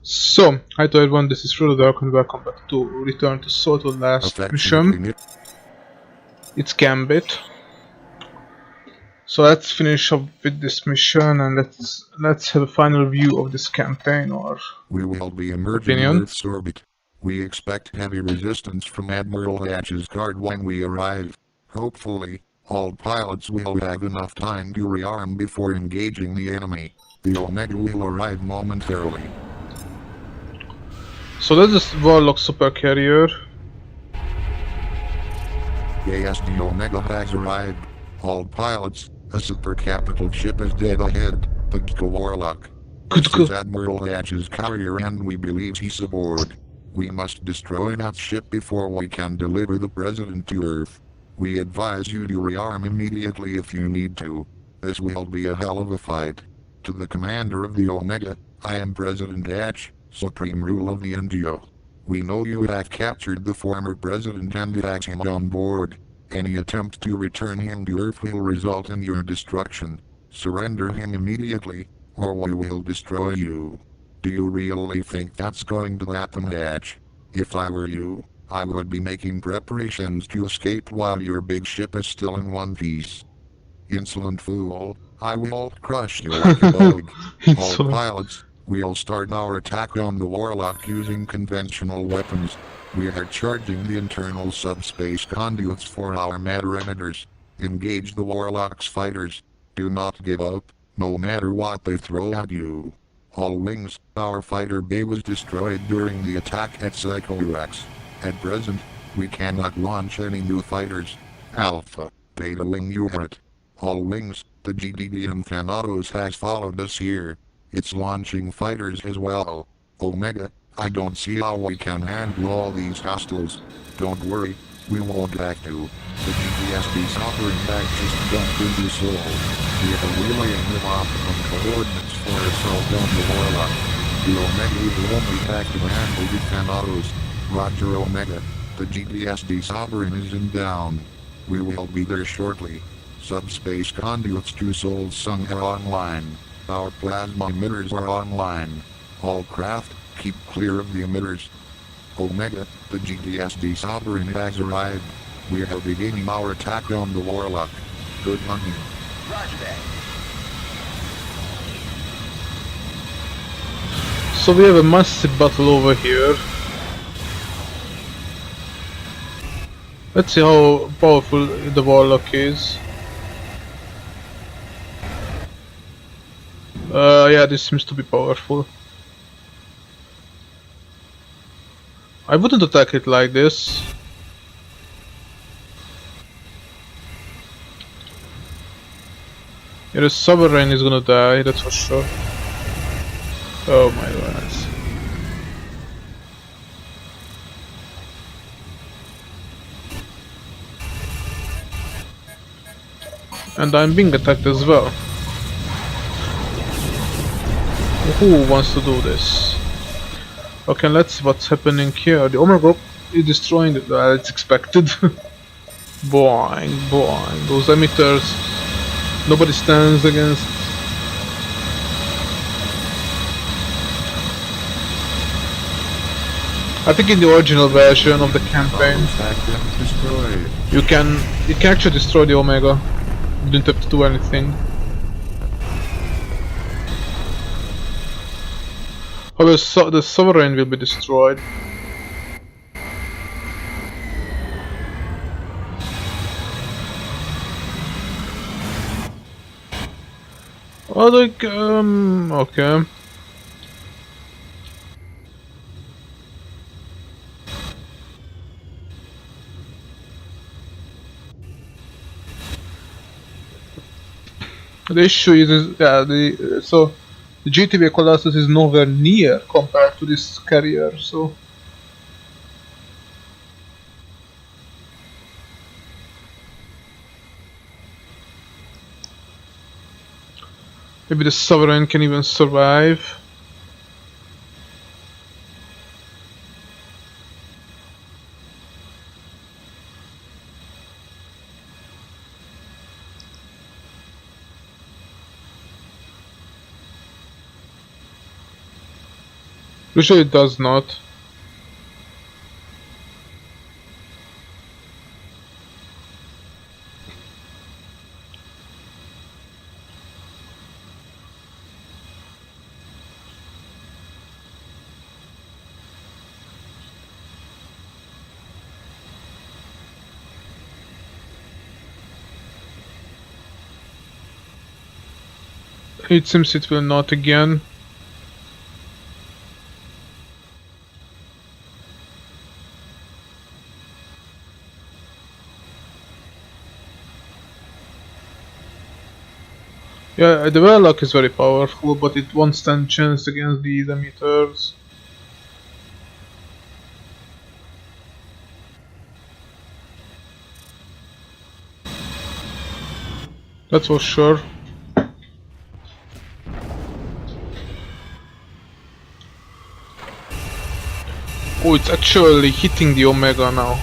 So, hi to everyone, this is Frodo and welcome back to Return to Soto last mission. It's Gambit. So let's finish up with this mission and let's have a final view of this campaign or we will be emerging in Earth's orbit. We expect heavy resistance from Admiral Hatch's guard when we arrive. Hopefully, all pilots will have enough time to rearm before engaging the enemy. The Omega will arrive momentarily. So that's this Warlock supercarrier. Yes, the Omega has arrived. All pilots, a super capital ship is dead ahead. The Gecko Warlock. This is Admiral Hatch's carrier and we believe he's aboard. We must destroy that ship before we can deliver the President to Earth. We advise you to rearm immediately if you need to. This will be a hell of a fight. To the commander of the Omega, I am President Hatch, Supreme Rule of the NGO. We know you have captured the former president and have him on board. Any attempt to return him to Earth will result in your destruction. Surrender him immediately, or we will destroy you. Do you really think that's going to happen, Hatch? If I were you, I would be making preparations to escape while your big ship is still in one piece. Insolent fool, I will crush you like a bug. All pilots, we'll start our attack on the Warlock using conventional weapons. We are charging the internal subspace conduits for our matter emitters. Engage the Warlock's fighters. Do not give up, no matter what they throw at you. All wings, our fighter bay was destroyed during the attack at Psycho-Rex. At present, we cannot launch any new fighters. Alpha, Beta Wing unit. All wings, the GDDM Thanatos has followed us here. It's launching fighters as well. Omega, I don't see how we can handle all these hostiles. Don't worry, we won't have to. The GPSD's operating bag just dumped into Seoul. We are relaying the optimum coordinates for assault on the Warlock. The Omega will only have to handle the Thanatos. Roger Omega, the GPSD Sovereign is in down. We will be there shortly. Subspace conduits to Seoul Sung are online. Our plasma emitters are online. All craft, keep clear of the emitters. Omega, the GTSD Sovereign has arrived. We are beginning our attack on the Warlock. Good hunting. Roger that. So we have a massive battle over here. Let's see how powerful the Warlock is. Yeah, this seems to be powerful. I wouldn't attack it like this. Yeah, the Sovereign is gonna die, that's for sure. Oh my goodness. And I'm being attacked as well. Who wants to do this? Okay, let's see what's happening here. The Omega group is destroying it. It's expected. Boing, boing. Those emitters, nobody stands against. I think in the original version of the campaign, you can actually destroy the Omega. You didn't have to do anything. However, the Sovereign will be destroyed. Oh, like, okay. The issue is, yeah, so the GTV Colossus is nowhere near compared to this carrier, so maybe the Sovereign can even survive. Usually it does not. It seems it will not again. Yeah, the Warlock is very powerful, but it won't stand chance against these emitters. That's for sure. Oh, it's actually hitting the Omega now.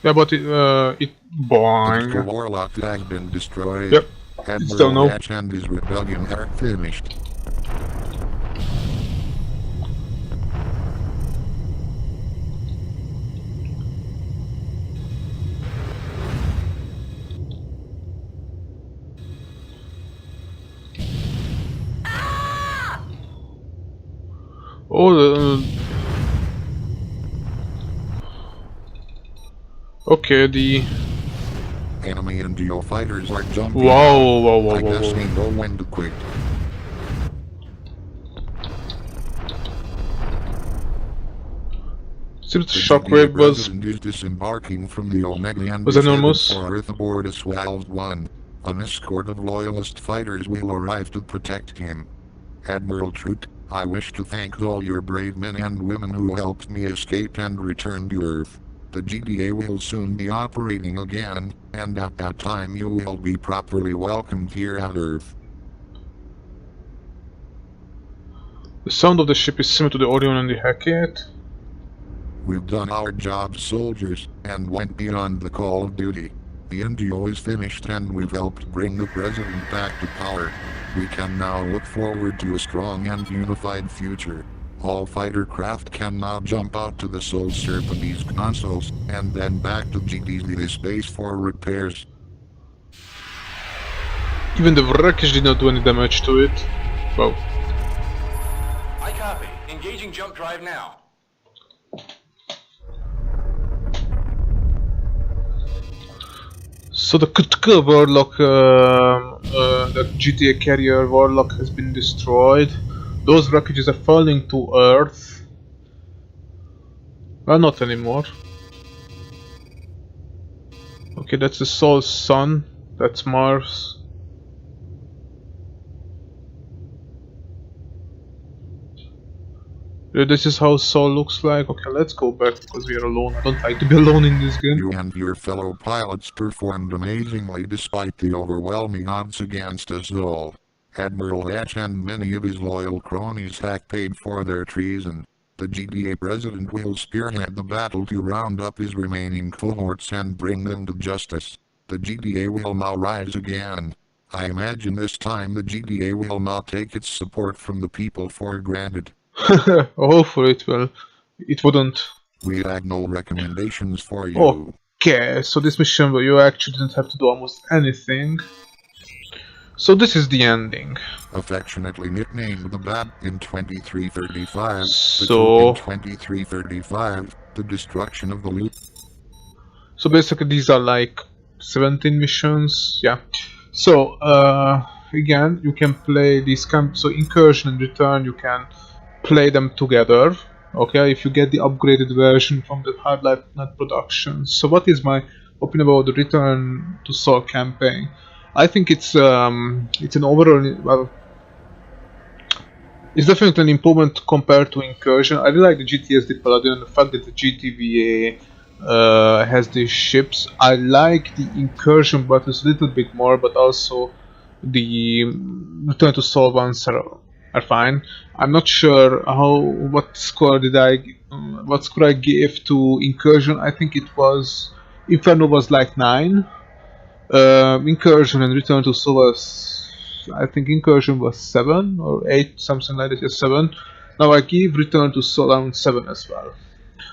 Yeah, but it boing. The Warlock has been destroyed. Yep. Still no. Admiral Hatch and his rebellion are finished. Oh, okay, the Enemy and Geo fighters are jumping. wow, I guess they know when to quit. Seems the shockwave was is disembarking from the Omega and was enormous. for Earth aboard a Swallows 1. An escort of loyalist fighters will arrive to protect him. Admiral Trout, I wish to thank all your brave men and women who helped me escape and return to Earth. The GDA will soon be operating again, and at that time you will be properly welcomed here at Earth. The sound of the ship is similar to the Orion and the Hecate. We've done our job, soldiers, and went beyond the call of duty. The NGO is finished and we've helped bring the President back to power. We can now look forward to a strong and unified future. All fighter craft can now jump out to the Sol Serpentes consoles, and then back to GD's space for repairs. Even the wreckage did not do any damage to it. Wow. I copy. Engaging jump drive now. So the critical Warlock, the GTA carrier Warlock has been destroyed. Those wreckages are falling to Earth. Well, not anymore. Okay, that's the Sol's sun. That's Mars. This is how Sol looks like. Okay, let's go back because we are alone. I don't like to be alone in this game. You and your fellow pilots performed amazingly despite the overwhelming odds against us all. Admiral Hatch and many of his loyal cronies have paid for their treason. The GDA president will spearhead the battle to round up his remaining cohorts and bring them to justice. The GDA will now rise again. I imagine this time the GDA will not take its support from the people for granted. Hopefully it will. It wouldn't. We had no recommendations for you. Okay, so this mission where you actually didn't have to do almost anything. So this is the ending. Affectionately nicknamed the Bat in 2335, So in 2335, the destruction of the loot. So basically these are like 17 missions, yeah. So again, you can play these so Incursion and Return, you can play them together, okay, if you get the upgraded version from the Hardlife Net Productions. So what is my opinion about the Return to Sol campaign? I think it's an overall, well, it's definitely an improvement compared to Incursion. I really like the GTSD Paladin and the fact that the GTVA has these ships. I like the Incursion battles a little bit more, but also the Return to Sol ones are are fine. I'm not sure what score I gave to Incursion. I think it was Inferno was like 9. Incursion and Return to Soul was, I think Incursion was 7 or 8, something like that. Yes, 7. Now I give Return to Soul around 7 as well.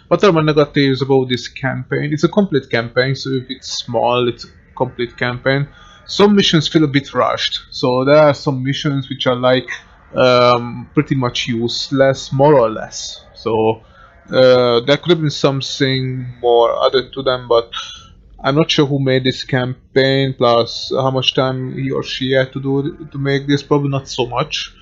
What are my negatives about this campaign? It's a complete campaign, so if it's small, it's a complete campaign. Some missions feel a bit rushed, so there are some missions which are like pretty much useless, more or less. So there could have been something more added to them, but I'm not sure who made this campaign, plus how much time he or she had to do to make this. Probably not so much,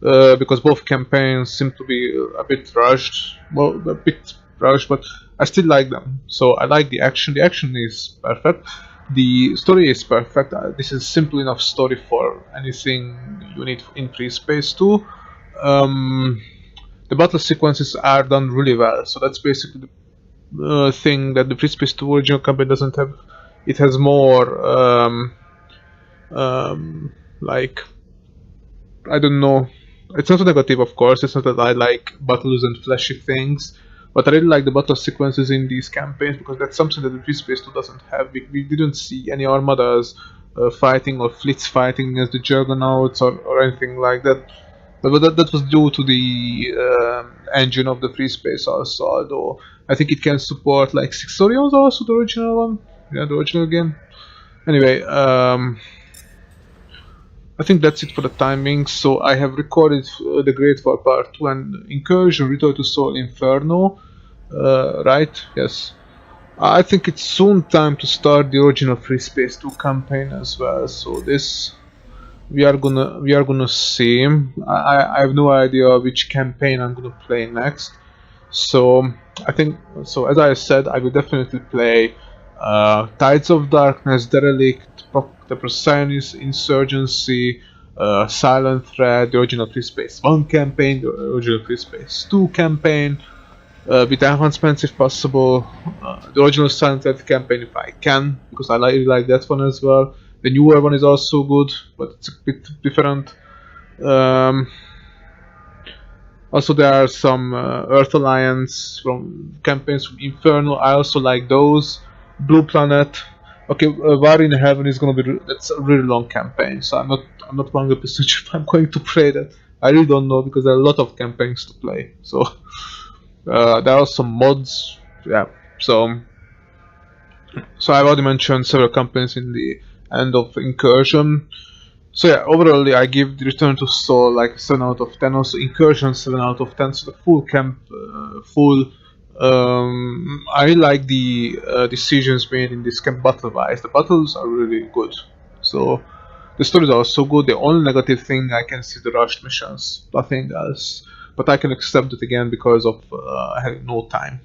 because both campaigns seem to be a bit rushed. Well, a bit rushed, but I still like them. So I like the action. The action is perfect. The story is perfect. This is simple enough story for anything you need in FreeSpace 2. The battle sequences are done really well. So that's basically the thing that the FreeSpace 2 original campaign doesn't have. It has more like, I don't know. It's not a negative, of course. It's not that I like battles and flashy things, but I really like the battle sequences in these campaigns because that's something that the FreeSpace 2 doesn't have. We didn't see any armadas fighting or fleets fighting against the Juggernauts or anything like that. But that was due to the engine of the FreeSpace also, although I think it can support like 6 Orions also, the original one. Yeah, the original game. Anyway, I think that's it for the timing. So I have recorded the Great War Part 2 and Incursion, Return to Soul, Inferno. Right? Yes. I think it's soon time to start the original FreeSpace 2 campaign as well. So this we are gonna see. I have no idea which campaign I'm gonna play next. So I think, so as I said, I will definitely play Tides of Darkness, Derelict, the Procyon Insurgency, Silent Thread, the original FreeSpace 1 campaign, the original FreeSpace 2 campaign, with enhancements if possible, the original Silent Thread campaign if I can, because I really like that one as well. The newer one is also good, but it's a bit different. Also there are some Earth Alliance from campaigns from Inferno. I also like those. Blue Planet. Okay, War in Heaven is gonna be, that's a really long campaign, so I'm not 100% sure if I'm going to play that. I really don't know because there are a lot of campaigns to play. So there are some mods. Yeah. So I've already mentioned several campaigns in the end of Incursion. So yeah, overall I give the Return to Soul like 7 out of 10. Also Incursion 7 out of 10. So the full camp, I really like the decisions made in this camp battle-wise. The battles are really good. So the stories are also good. The only negative thing I can see the rushed missions, nothing else. But I can accept it again because of having no time.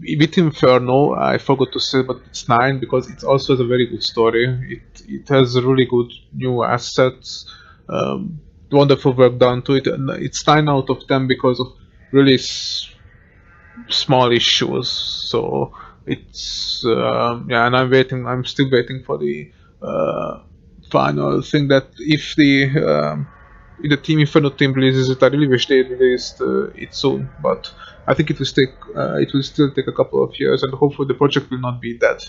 With Inferno, I forgot to say, but it's 9 because it also has a very good story. It has really good new assets, wonderful work done to it, and it's 9 out of 10 because of really small issues. So it's yeah, and I'm still waiting for the final thing that if the Team Inferno team releases it. I really wish they released it soon, but I think it will still take a couple of years, and hopefully the project will not be dead.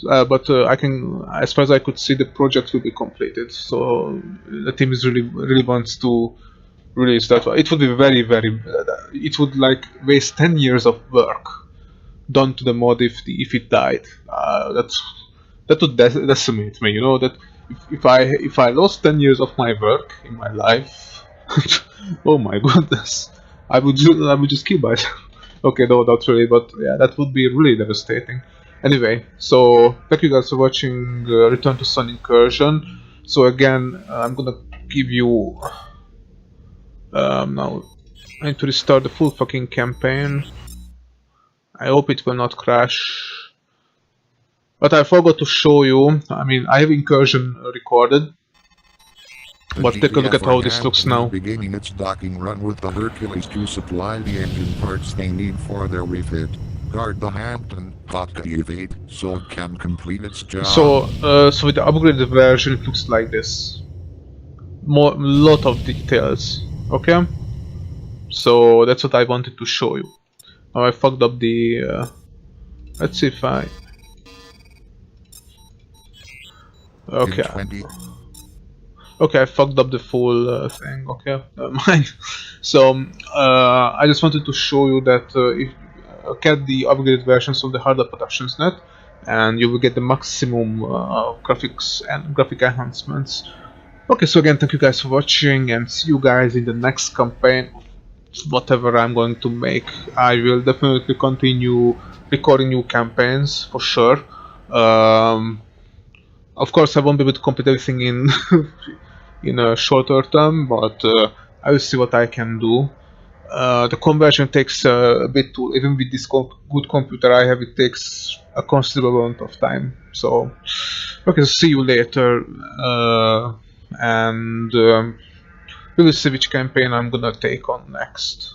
But I can, as far as I could see, the project will be completed. So the team is really wants to release that. It would be very it would like waste 10 years of work done to the mod if it died. That would decimate me. You know that if I lost 10 years of my work in my life, oh my goodness. I would just kill myself. Okay, no, not really, but yeah, that would be really devastating. Anyway, so thank you guys for watching Return to Sun Incursion. So again, I'm gonna give you now. I need to restart the full fucking campaign. I hope it will not crash. But I forgot to show you. I mean, I have Incursion recorded. But take a look at how this looks now. Beginning its docking run with the Hercules to supply the engine parts they need for their refit. Guard the Hampton, activate, so it can complete its job. So with the upgraded version, it looks like this. Lot of details. Okay, so that's what I wanted to show you. Now I fucked up the let's see if I okay. Okay, I fucked up the full thing. Okay, never mind. So I just wanted to show you that if get the upgraded versions of the hardware productions net, and you will get the maximum graphics and graphic enhancements. Okay, so again, thank you guys for watching, and see you guys in the next campaign. Whatever I'm going to make, I will definitely continue recording new campaigns for sure. Of course, I won't be able to complete everything in in a shorter term, but I will see what I can do. The conversion takes a bit too, even with this good computer I have, it takes a considerable amount of time. So, okay, so see you later, and we will see which campaign I'm gonna take on next.